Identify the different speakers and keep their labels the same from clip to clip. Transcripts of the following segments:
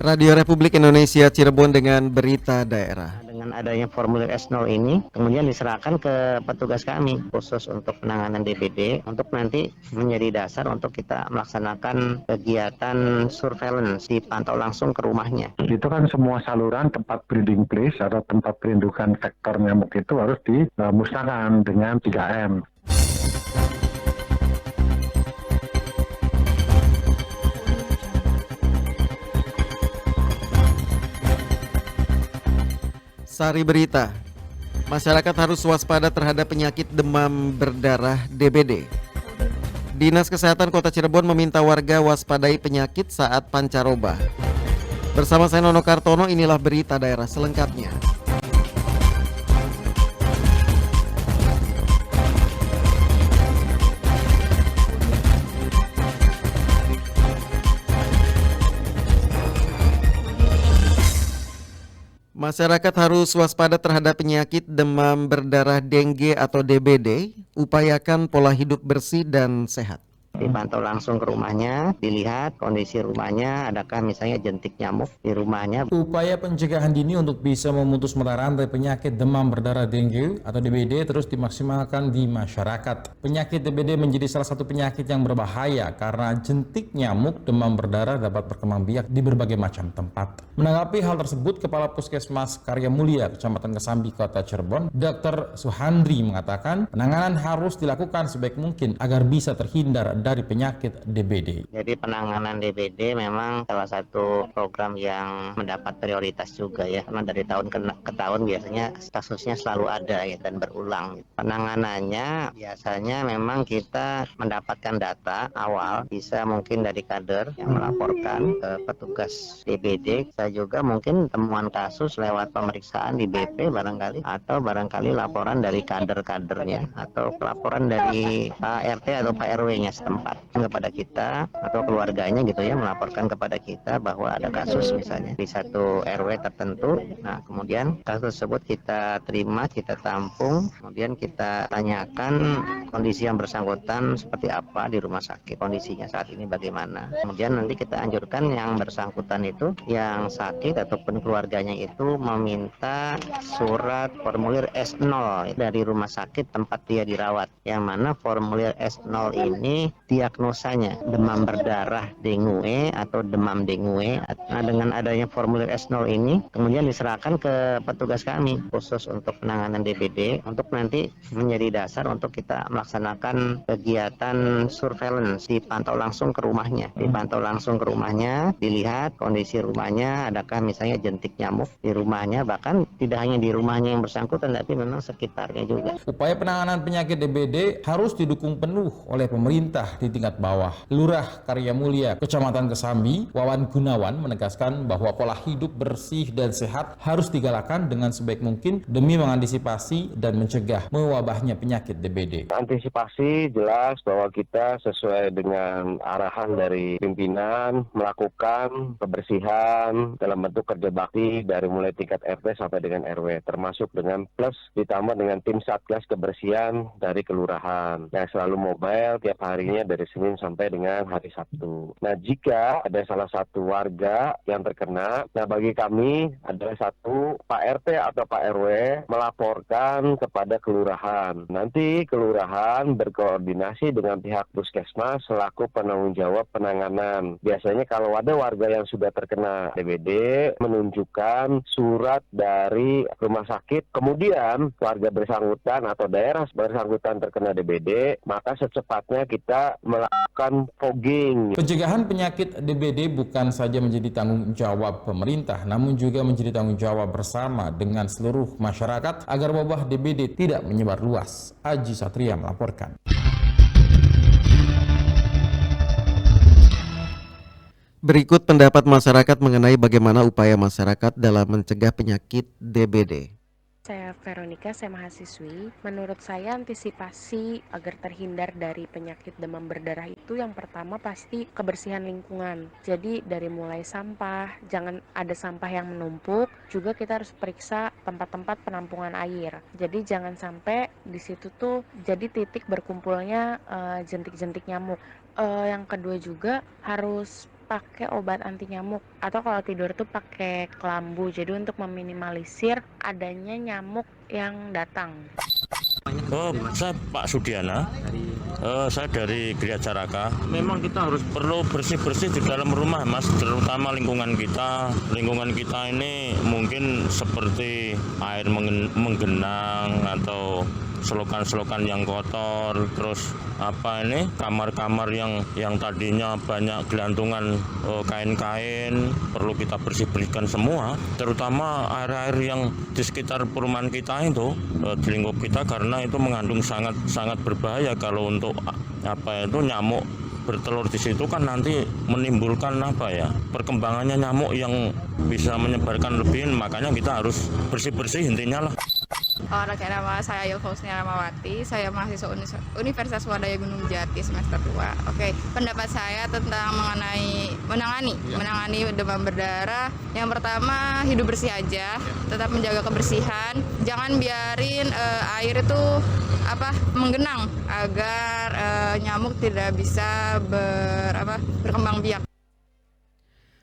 Speaker 1: Radio Republik Indonesia Cirebon dengan berita daerah.
Speaker 2: Dengan adanya formulir S0 ini kemudian diserahkan ke petugas kami khusus untuk penanganan DBD untuk nanti menjadi dasar untuk kita melaksanakan kegiatan surveillance, dipantau langsung ke rumahnya.
Speaker 3: Itu kan semua saluran tempat breeding place atau tempat perindukan vektor nyamuk itu harus dimusnahkan dengan 3M.
Speaker 1: Sari berita, masyarakat harus waspada terhadap penyakit demam berdarah DBD. Dinas Kesehatan Kota Cirebon meminta warga waspadai penyakit saat pancaroba. Bersama saya Nono Kartono, inilah berita daerah selengkapnya. Masyarakat harus waspada terhadap penyakit demam berdarah dengue atau DBD. Upayakan pola hidup bersih dan sehat.
Speaker 2: Dipantau langsung ke rumahnya, dilihat kondisi rumahnya, adakah misalnya jentik nyamuk di rumahnya.
Speaker 4: Upaya pencegahan dini untuk bisa memutus mata rantai penyakit demam berdarah dengue atau DBD terus dimaksimalkan di masyarakat. Penyakit DBD menjadi salah satu penyakit yang berbahaya karena jentik nyamuk demam berdarah dapat berkembang biak di berbagai macam tempat. Menanggapi hal tersebut, Kepala Puskesmas Karya Mulia, Kecamatan Kesambi, Kota Cirebon, Dr. Suhandri mengatakan penanganan harus dilakukan sebaik mungkin agar bisa terhindar dari penyakit DBD.
Speaker 2: Jadi penanganan DBD memang salah satu program yang mendapat prioritas juga ya, karena dari tahun ke tahun biasanya kasusnya selalu ada ya dan berulang. Penanganannya biasanya memang kita mendapatkan data awal, bisa mungkin dari kader yang melaporkan ke petugas DBD, bisa juga mungkin temuan kasus lewat pemeriksaan di BP barangkali, atau barangkali laporan dari kader-kadernya, atau laporan dari Pak RT atau Pak RW-nya setempat kepada kita atau keluarganya gitu ya, melaporkan kepada kita bahwa ada kasus misalnya di satu RW tertentu. Nah kemudian kasus tersebut kita terima, kita tampung, kemudian kita tanyakan kondisi yang bersangkutan seperti apa di rumah sakit, kondisinya saat ini bagaimana. Kemudian nanti kita anjurkan yang bersangkutan itu, yang sakit ataupun keluarganya itu meminta surat formulir S0 dari rumah sakit tempat dia dirawat, yang mana formulir S0 ini diagnosanya demam berdarah dengue atau demam dengue. Nah dengan adanya formulir S0 ini kemudian diserahkan ke petugas kami khusus untuk penanganan DBD untuk nanti menjadi dasar untuk kita melaksanakan kegiatan surveillance, dipantau langsung ke rumahnya. Dipantau langsung ke rumahnya, dilihat kondisi rumahnya, adakah misalnya jentik nyamuk di rumahnya, bahkan tidak hanya di rumahnya yang bersangkutan tapi memang sekitarnya juga.
Speaker 4: Upaya penanganan penyakit DBD harus didukung penuh oleh pemerintah di tingkat bawah. Lurah Karya Mulia, Kecamatan Kesambi, Wawan Gunawan menegaskan bahwa pola hidup bersih dan sehat harus digalakkan dengan sebaik mungkin demi mengantisipasi dan mencegah mewabahnya penyakit DBD.
Speaker 3: Antisipasi jelas bahwa kita sesuai dengan arahan dari pimpinan melakukan kebersihan dalam bentuk kerja bakti dari mulai tingkat RT sampai dengan RW, termasuk dengan plus ditambah dengan tim satgas kebersihan dari kelurahan yang selalu mobile tiap harinya dari Senin sampai dengan hari Sabtu. Nah jika ada salah satu warga yang terkena, nah bagi kami adalah satu Pak RT atau Pak RW melaporkan kepada kelurahan. Nanti kelurahan berkoordinasi dengan pihak puskesmas selaku penanggung jawab penanganan. Biasanya kalau ada warga yang sudah terkena DBD menunjukkan surat dari rumah sakit, kemudian warga bersangkutan atau daerah bersangkutan terkena DBD, maka secepatnya kita melakukan fogging.
Speaker 4: Pencegahan penyakit DBD bukan saja menjadi tanggung jawab pemerintah, namun juga menjadi tanggung jawab bersama dengan seluruh masyarakat agar wabah DBD tidak menyebar luas. Aji Satria melaporkan.
Speaker 1: Berikut pendapat masyarakat mengenai bagaimana upaya masyarakat dalam mencegah penyakit DBD.
Speaker 5: Saya Veronica, saya mahasiswi. Menurut saya antisipasi agar terhindar dari penyakit demam berdarah itu yang pertama pasti kebersihan lingkungan. Jadi dari mulai sampah, jangan ada sampah yang menumpuk. Juga kita harus periksa tempat-tempat penampungan air. Jadi jangan sampai di situ tuh jadi titik berkumpulnya jentik-jentik nyamuk. Yang kedua juga harus pakai obat anti nyamuk atau kalau tidur tuh pakai kelambu. Jadi untuk meminimalisir adanya nyamuk yang datang.
Speaker 6: Saya Pak Sudiana. Saya dari Gria Caraka. Memang kita harus perlu bersih-bersih di dalam rumah, Mas, terutama lingkungan kita. Lingkungan kita ini mungkin seperti air menggenang atau selokan-selokan yang kotor, terus kamar-kamar yang tadinya banyak gelantungan kain-kain perlu kita bersih-bersihkan semua, terutama air-air yang di sekitar perumahan kita itu, di lingkup kita, karena itu mengandung sangat berbahaya. Kalau untuk nyamuk bertelur di situ kan nanti menimbulkan perkembangannya nyamuk yang bisa menyebarkan lebih, makanya kita harus bersih-bersih intinya lah.
Speaker 7: Nama saya Yulfausnia Ramawati, saya mahasiswa Universitas Swadaya Gunung Jati semester 2. Oke, pendapat saya tentang menangani demam berdarah. Yang pertama, hidup bersih aja, tetap menjaga kebersihan, jangan biarin air itu menggenang agar nyamuk tidak bisa berkembang biak.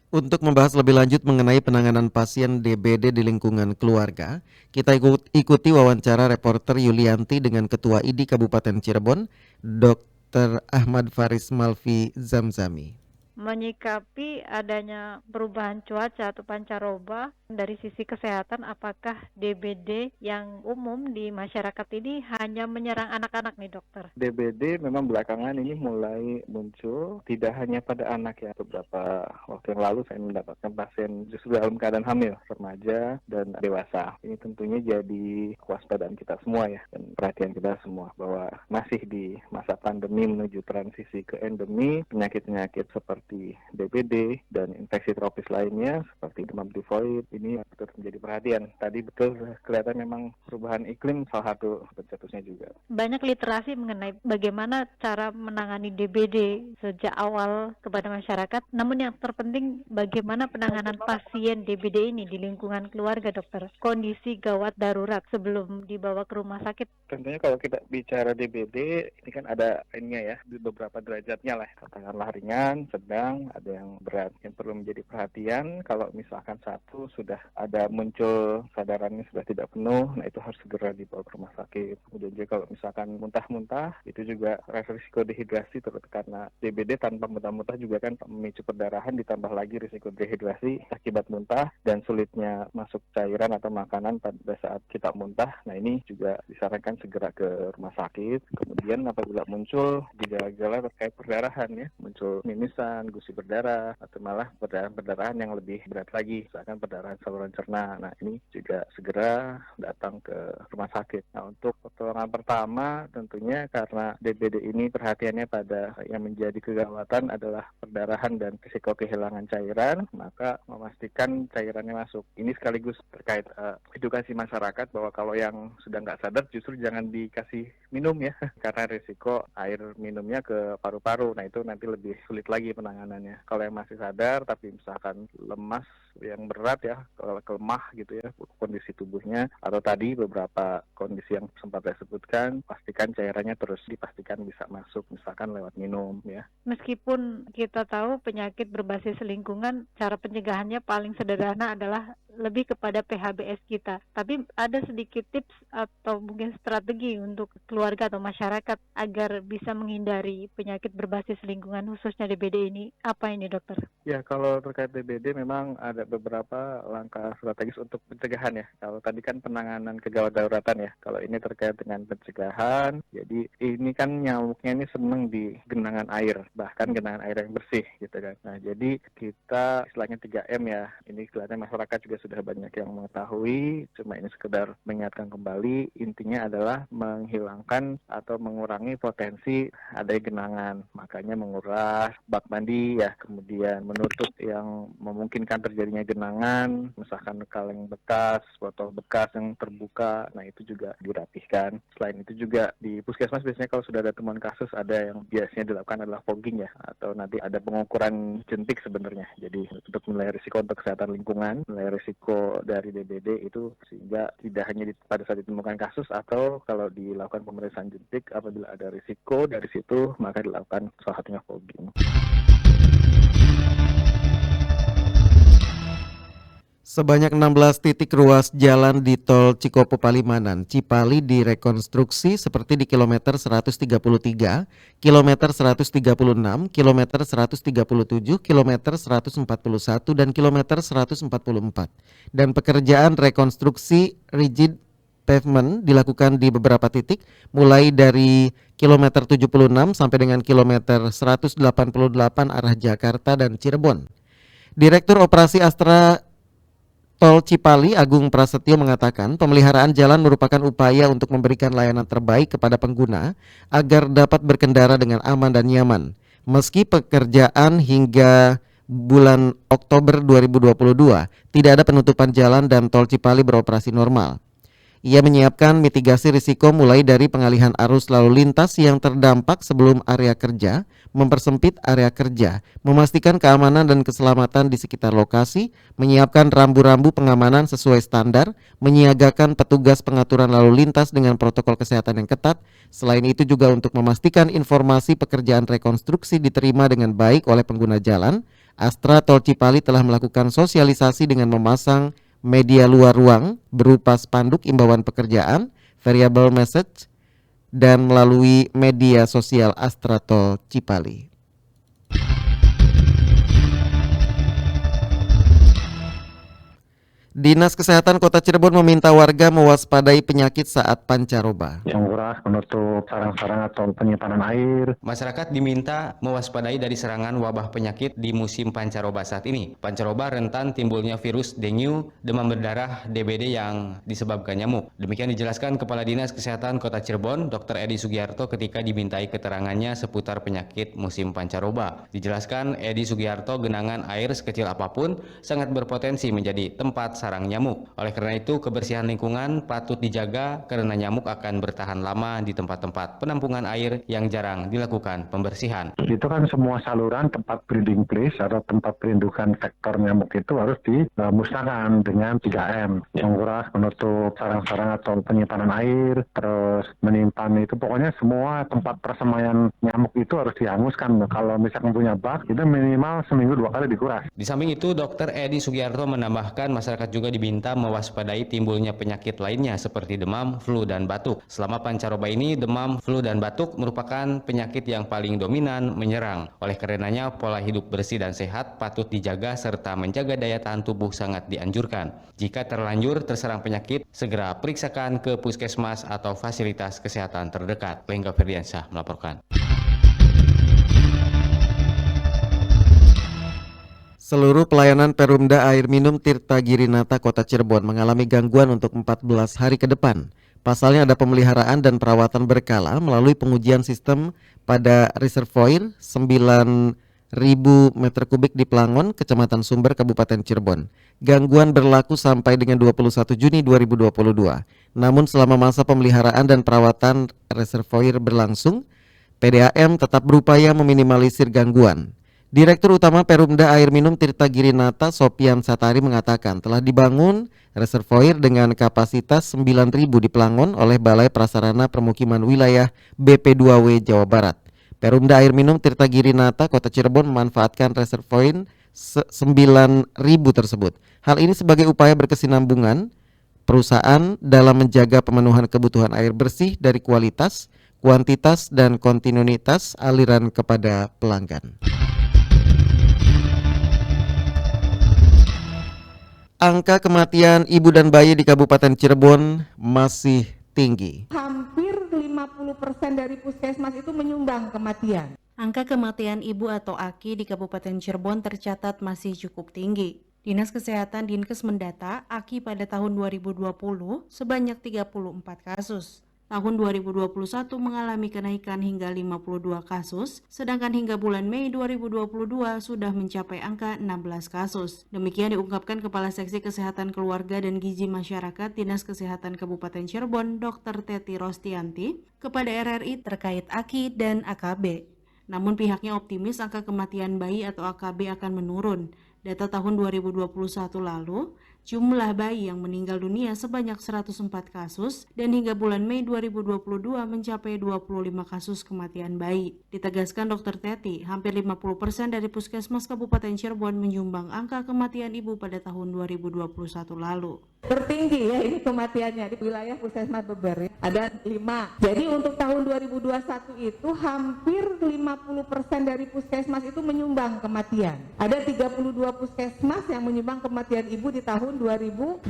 Speaker 1: Untuk membahas lebih lanjut mengenai penanganan pasien DBD di lingkungan keluarga, kita ikuti wawancara reporter Yulianti dengan Ketua ID Kabupaten Cirebon, Dr. Ahmad Faris Malfi Zamzami.
Speaker 8: Menyikapi adanya perubahan cuaca atau pancaroba dari sisi kesehatan, apakah DBD yang umum di masyarakat ini hanya menyerang anak-anak nih dokter?
Speaker 9: DBD memang belakangan ini mulai muncul, tidak hanya pada anak ya. Beberapa waktu yang lalu saya mendapatkan pasien justru dalam keadaan hamil, remaja dan dewasa. Ini tentunya jadi kewaspadaan kita semua ya, dan perhatian kita semua bahwa masih di masa pandemi menuju transisi ke endemi, penyakit-penyakit seperti DBD dan infeksi tropis lainnya seperti demam tifoid ini betul menjadi perhatian. Tadi betul kelihatan memang perubahan iklim salah satu pencetusnya juga.
Speaker 8: Banyak literasi mengenai bagaimana cara menangani DBD sejak awal kepada masyarakat. Namun yang terpenting bagaimana penanganan pasien DBD ini di lingkungan keluarga dokter. Kondisi gawat darurat sebelum dibawa ke rumah sakit.
Speaker 9: Tentunya kalau kita bicara DBD ini kan ada ya di beberapa derajatnya lah. Katakanlah ringan, sedang, ada yang berat. Yang perlu menjadi perhatian kalau misalkan satu sudah ada muncul kesadarannya sudah tidak penuh, nah itu harus segera dibawa ke rumah sakit. Kemudian juga kalau misalkan muntah-muntah, itu juga risiko dehidrasi karena DBD tanpa muntah-muntah juga kan memicu perdarahan, ditambah lagi risiko dehidrasi akibat muntah dan sulitnya masuk cairan atau makanan pada saat kita muntah. Nah ini juga disarankan segera ke rumah sakit. Kemudian apabila muncul gejala-gejala terkait perdarahan ya, muncul mimisan, gusi berdarah, atau malah perdarahan yang lebih berat lagi, misalkan perdarahan saluran cerna. Nah ini juga segera datang ke rumah sakit. Nah untuk pertolongan pertama tentunya karena DBD ini perhatiannya pada yang menjadi kegawatan adalah perdarahan dan risiko kehilangan cairan, maka memastikan cairannya masuk. Ini sekaligus terkait edukasi masyarakat bahwa kalau yang sudah nggak sadar justru jangan dikasih minum ya, karena risiko air minumnya ke paru-paru. Nah itu nanti lebih sulit lagi penanganannya. Kalau yang masih sadar tapi misalkan lemas yang berat ya, kelemah gitu ya kondisi tubuhnya, atau tadi beberapa kondisi yang sempat saya sebutkan, pastikan cairannya terus dipastikan bisa masuk misalkan lewat minum ya.
Speaker 8: Meskipun kita tahu penyakit berbasis lingkungan, cara pencegahannya paling sederhana adalah lebih kepada PHBS kita. Tapi ada sedikit tips atau mungkin strategi untuk keluarga atau masyarakat agar bisa menghindari penyakit berbasis lingkungan khususnya DBD ini. Apa ini dokter?
Speaker 9: Ya kalau terkait DBD memang ada beberapa langkah strategis untuk pencegahan ya. Kalau tadi kan penanganan kegawat daruratan ya. Kalau ini terkait dengan pencegahan, jadi ini kan nyamuknya ini senang di genangan air, bahkan genangan air yang bersih gitu kan. Nah jadi kita istilahnya 3M ya. Ini kelihatan masyarakat juga sudah banyak yang mengetahui, cuma ini sekedar mengingatkan kembali. Intinya adalah menghilangkan atau mengurangi potensi adanya genangan, makanya menguras bak mandi ya, kemudian menutup yang memungkinkan terjadinya genangan, misalkan kaleng bekas, botol bekas yang terbuka, nah itu juga dirapihkan. Selain itu juga di puskesmas biasanya kalau sudah ada temuan kasus, ada yang biasanya dilakukan adalah fogging ya, atau nanti ada pengukuran jentik sebenarnya. Jadi untuk menilai risiko untuk kesehatan lingkungan, menilai risiko dari DBD itu, sehingga tidak hanya pada saat ditemukan kasus, atau kalau dilakukan pemeriksaan jentik apabila ada risiko dari situ, maka dilakukan salah satunya fogging.
Speaker 1: Sebanyak 16 titik ruas jalan di tol Cikopo Palimanan, Cipali direkonstruksi seperti di kilometer 133, kilometer 136, kilometer 137, kilometer 141, dan kilometer 144. Dan pekerjaan rekonstruksi rigid pavement dilakukan di beberapa titik, mulai dari kilometer 76 sampai dengan kilometer 188 arah Jakarta dan Cirebon. Direktur Operasi Astra Tol Cipali Agung Prasetyo mengatakan pemeliharaan jalan merupakan upaya untuk memberikan layanan terbaik kepada pengguna agar dapat berkendara dengan aman dan nyaman. Meski pekerjaan hingga bulan Oktober 2022 tidak ada penutupan jalan dan tol Cipali beroperasi normal. Ia menyiapkan mitigasi risiko mulai dari pengalihan arus lalu lintas yang terdampak sebelum area kerja, mempersempit area kerja, memastikan keamanan dan keselamatan di sekitar lokasi, menyiapkan rambu-rambu pengamanan sesuai standar, menyiagakan petugas pengaturan lalu lintas dengan protokol kesehatan yang ketat. Selain itu juga untuk memastikan informasi pekerjaan rekonstruksi diterima dengan baik oleh pengguna jalan, Astra Tol Cipali telah melakukan sosialisasi dengan memasang media luar ruang berupa spanduk imbauan pekerjaan, variable message, dan melalui media sosial Astra Tol Cipali. Dinas Kesehatan Kota Cirebon meminta warga mewaspadai penyakit saat pancaroba.
Speaker 3: Menguras, menutup sarang-sarang atau penyimpanan air.
Speaker 10: Masyarakat diminta mewaspadai dari serangan wabah penyakit di musim pancaroba saat ini. Pancaroba rentan timbulnya virus dengue, demam berdarah, DBD yang disebabkan nyamuk. Demikian dijelaskan Kepala Dinas Kesehatan Kota Cirebon, Dr. Edi Sugiarto ketika dimintai keterangannya seputar penyakit musim pancaroba. Dijelaskan Edi Sugiarto, genangan air sekecil apapun sangat berpotensi menjadi tempat sarang nyamuk. Oleh karena itu, kebersihan lingkungan patut dijaga karena nyamuk akan bertahan lama di tempat-tempat penampungan air yang jarang dilakukan pembersihan.
Speaker 3: Itu kan semua saluran tempat breeding place atau tempat perindukan vektor nyamuk itu harus dimusnahkan dengan 3M. Menguras, menutup sarang-sarang atau penyimpanan air, terus menyimpan itu pokoknya semua tempat persemaian nyamuk itu harus dihanguskan. Kalau misalkan punya bak, itu minimal seminggu 2 kali dikuras.
Speaker 10: Di samping itu, Dr. Edi Sugiarto menambahkan masyarakat juga diminta mewaspadai timbulnya penyakit lainnya seperti demam, flu, dan batuk. Selama pancaroba ini, demam, flu, dan batuk merupakan penyakit yang paling dominan menyerang. Oleh karenanya, pola hidup bersih dan sehat patut dijaga serta menjaga daya tahan tubuh sangat dianjurkan. Jika terlanjur terserang penyakit, segera periksakan ke puskesmas atau fasilitas kesehatan terdekat. Lengga Ferdiansyah melaporkan.
Speaker 1: Seluruh pelayanan Perumda Air Minum Tirta Girinata Kota Cirebon mengalami gangguan untuk 14 hari ke depan. Pasalnya ada pemeliharaan dan perawatan berkala melalui pengujian sistem pada reservoir 9.000 meter kubik di Plangon, Kecamatan Sumber, Kabupaten Cirebon. Gangguan berlaku sampai dengan 21 Juni 2022. Namun selama masa pemeliharaan dan perawatan reservoir berlangsung, PDAM tetap berupaya meminimalisir gangguan. Direktur Utama Perumda Air Minum Tirta Girinata Sopian Satari mengatakan telah dibangun reservoir dengan kapasitas 9.000 di Plangon oleh Balai Prasarana Permukiman Wilayah BP2W Jawa Barat. Perumda Air Minum Tirta Girinata Kota Cirebon memanfaatkan reservoir 9.000 tersebut. Hal ini sebagai upaya berkesinambungan perusahaan dalam menjaga pemenuhan kebutuhan air bersih dari kualitas, kuantitas, dan kontinuitas aliran kepada pelanggan. Angka kematian ibu dan bayi di Kabupaten Cirebon masih tinggi.
Speaker 11: Hampir 50% dari puskesmas itu menyumbang kematian.
Speaker 12: Angka kematian ibu atau AKI di Kabupaten Cirebon tercatat masih cukup tinggi. Dinas Kesehatan Dinkes mendata AKI pada tahun 2020 sebanyak 34 kasus. Tahun 2021 mengalami kenaikan hingga 52 kasus, sedangkan hingga bulan Mei 2022 sudah mencapai angka 16 kasus. Demikian diungkapkan Kepala Seksi Kesehatan Keluarga dan Gizi Masyarakat Dinas Kesehatan Kabupaten Cirebon, Dr. Teti Rostianti, kepada RRI terkait AKI dan AKB. Namun pihaknya optimis angka kematian bayi atau AKB akan menurun. Data tahun 2021 lalu, jumlah bayi yang meninggal dunia sebanyak 104 kasus dan hingga bulan Mei 2022 mencapai 25 kasus kematian bayi. Ditegaskan Dr. Teti, hampir 50% dari puskesmas Kabupaten Cirebon menyumbang angka kematian ibu pada tahun 2021 lalu.
Speaker 11: Tertinggi ya ini kematiannya di wilayah Puskesmas Beber ada 5. Jadi untuk tahun 2021 itu hampir 50% dari puskesmas itu menyumbang kematian. Ada 32 puskesmas yang menyumbang kematian ibu di tahun 2021.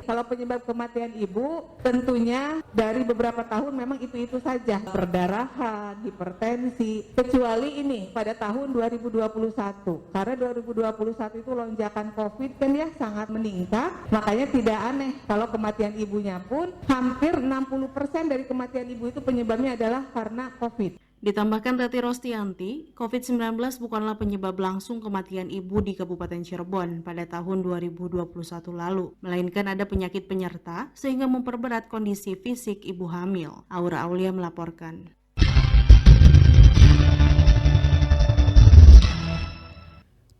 Speaker 11: Kalau penyebab kematian ibu tentunya dari beberapa tahun memang itu saja. Perdarahan, hipertensi, kecuali ini pada tahun 2021. Karena 2021 itu lonjakan COVID kan ya sangat meningkat. Makanya tidak aneh kalau kematian ibunya pun hampir 60% dari kematian ibu itu penyebabnya adalah karena COVID.
Speaker 12: Ditambahkan Teti Rostianti, COVID-19 bukanlah penyebab langsung kematian ibu di Kabupaten Cirebon pada tahun 2021 lalu, melainkan ada penyakit penyerta sehingga memperberat kondisi fisik ibu hamil. Aura Aulia melaporkan.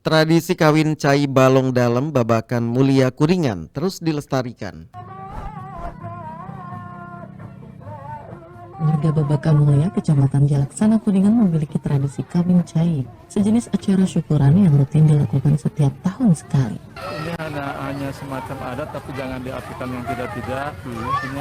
Speaker 1: Tradisi kawin cai balong dalam Babakan Mulia Kuringan terus dilestarikan.
Speaker 13: Warga Babakan Mulia, Kecamatan Jalaksana Kuningan memiliki tradisi kawin cai, sejenis acara syukuran yang rutin dilakukan setiap tahun sekali.
Speaker 9: Ini hanya semacam adat, tapi jangan diartikan yang tidak-tidak. Ini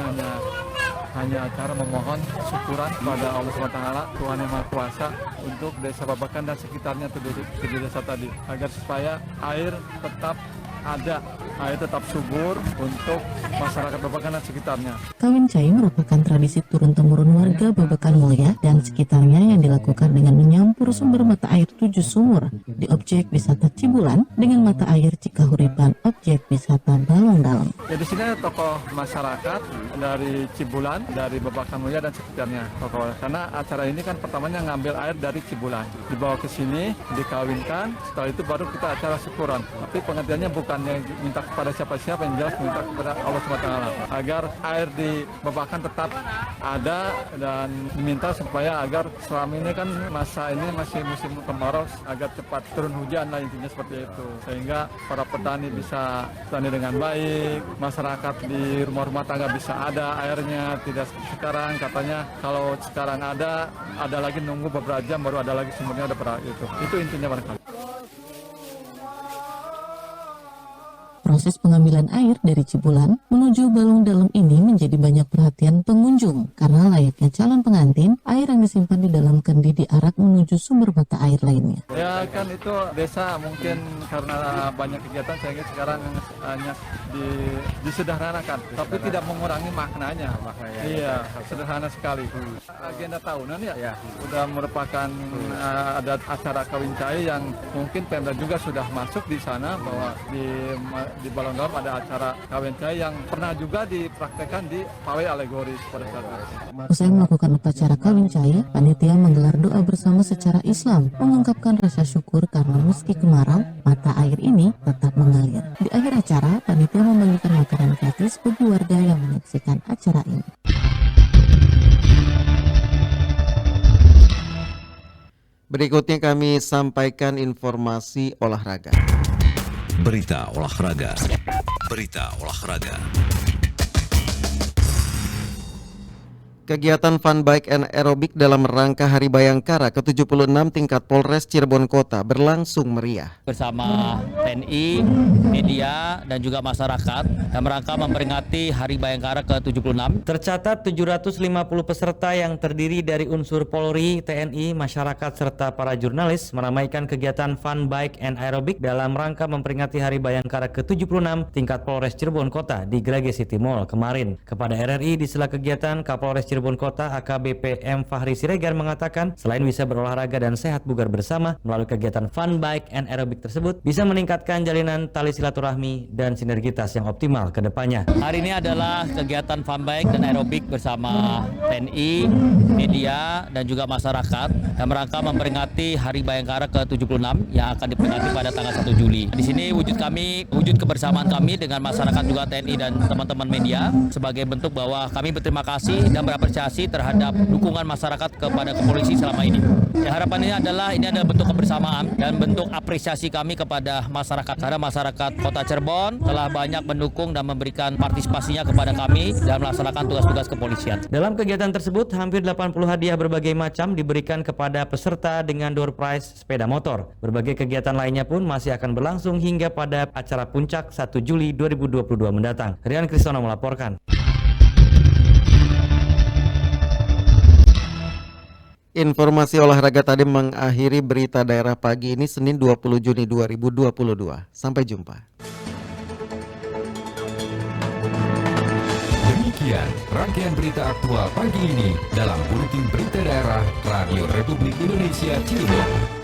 Speaker 9: hanya acara memohon syukuran kepada Allah SWT, Tuhan Yang Maha Kuasa, untuk desa Babakan dan sekitarnya di desa tadi, agar supaya air tetap ada, air tetap subur untuk masyarakat Babakan dan sekitarnya.
Speaker 13: Kawin cai merupakan tradisi turun-temurun warga Babakan Mulia dan sekitarnya yang dilakukan dengan menyampur sumber mata air 7 sumur di objek wisata Cibulan dengan mata air Cikahuripan, objek wisata Balong Dalam.
Speaker 9: Ya, di sini ada tokoh masyarakat dari Cibulan, dari Babakan Mulia dan sekitarnya. Karena acara ini kan pertamanya ngambil air dari Cibulan, dibawa ke sini, dikawinkan, setelah itu baru kita acara syukuran. Tapi pengertiannya bukannya minta kepada siapa-siapa, yang jelas minta kepada Allah SWT agar air di Babakan tetap ada, dan diminta supaya agar selama ini kan masa ini masih musim kemarau, agar cepat turun hujan lah, intinya seperti itu, sehingga para petani bisa petani dengan baik, masyarakat di rumah-rumah tangga bisa ada airnya, tidak sekarang katanya kalau sekarang ada lagi nunggu beberapa jam baru ada lagi sumbernya, ada itu intinya barangkali.
Speaker 13: Proses pengambilan air dari Cibulan menuju Balong Dalam ini menjadi banyak perhatian pengunjung karena layaknya calon pengantin, air yang disimpan di dalam kendi diarak menuju sumber mata air lainnya.
Speaker 9: Ya kan itu desa mungkin karena banyak kegiatan sehingga sekarang hanya disederhanakan, tapi tidak mengurangi maknanya. Iya, sederhana sekali. Agenda tahunan ya, sudah merupakan ada acara kawin cai yang mungkin Pemda juga sudah masuk di sana, bahwa di Balong Dalam ada acara kawin cai yang pernah juga dipraktekkan di pawai alegoris pada saat itu.
Speaker 13: Usai melakukan upacara kawin cai, panitia menggelar doa bersama secara Islam, mengungkapkan rasa syukur karena meski kemarau, mata air ini tetap mengalir. Di akhir acara, panitia membagikan makanan gratis bagi warga yang menyaksikan acara ini.
Speaker 1: Berikutnya kami sampaikan informasi olahraga.
Speaker 14: Berita olahraga.
Speaker 1: Kegiatan fun bike and aerobik dalam rangka Hari Bayangkara ke-76 tingkat Polres Cirebon Kota berlangsung meriah.
Speaker 15: Bersama TNI, media, dan juga masyarakat dalam rangka memperingati Hari Bayangkara ke-76.
Speaker 16: Tercatat 750 peserta yang terdiri dari unsur Polri, TNI, masyarakat, serta para jurnalis meramaikan kegiatan fun bike and aerobik dalam rangka memperingati Hari Bayangkara ke-76 tingkat Polres Cirebon Kota di Grage City Mall kemarin. Kepada RRI di sela kegiatan, Kapolres Cirebon Kota AKBP M. Fahri Siregar mengatakan selain bisa berolahraga dan sehat bugar bersama, melalui kegiatan fun bike and aerobik tersebut bisa meningkatkan jalinan tali silaturahmi dan sinergitas yang optimal ke depannya.
Speaker 15: Hari ini adalah kegiatan fun bike dan aerobik bersama TNI, media, dan juga masyarakat dalam rangka memperingati Hari Bayangkara ke-76 yang akan diperingati pada tanggal 1 Juli. Di sini wujud kebersamaan kami dengan masyarakat juga TNI dan teman-teman media sebagai bentuk bahwa kami berterima kasih dan berapresiasi apresiasi terhadap dukungan masyarakat kepada kepolisi selama ini. Ya, harapannya adalah ini adalah bentuk kebersamaan dan bentuk apresiasi kami kepada masyarakat. Karena masyarakat Kota Cirebon telah banyak mendukung dan memberikan partisipasinya kepada kami dalam melaksanakan tugas-tugas kepolisian.
Speaker 16: Dalam kegiatan tersebut, hampir 80 hadiah berbagai macam diberikan kepada peserta dengan door prize sepeda motor. Berbagai kegiatan lainnya pun masih akan berlangsung hingga pada acara puncak 1 Juli 2022 mendatang. Rian Kristono melaporkan.
Speaker 1: Informasi olahraga tadi mengakhiri berita daerah pagi ini Senin 20 Juni 2022. Sampai jumpa.
Speaker 14: Demikian rangkaian berita aktual pagi ini dalam Buletin Berita Daerah Radio Republik Indonesia Cirebon.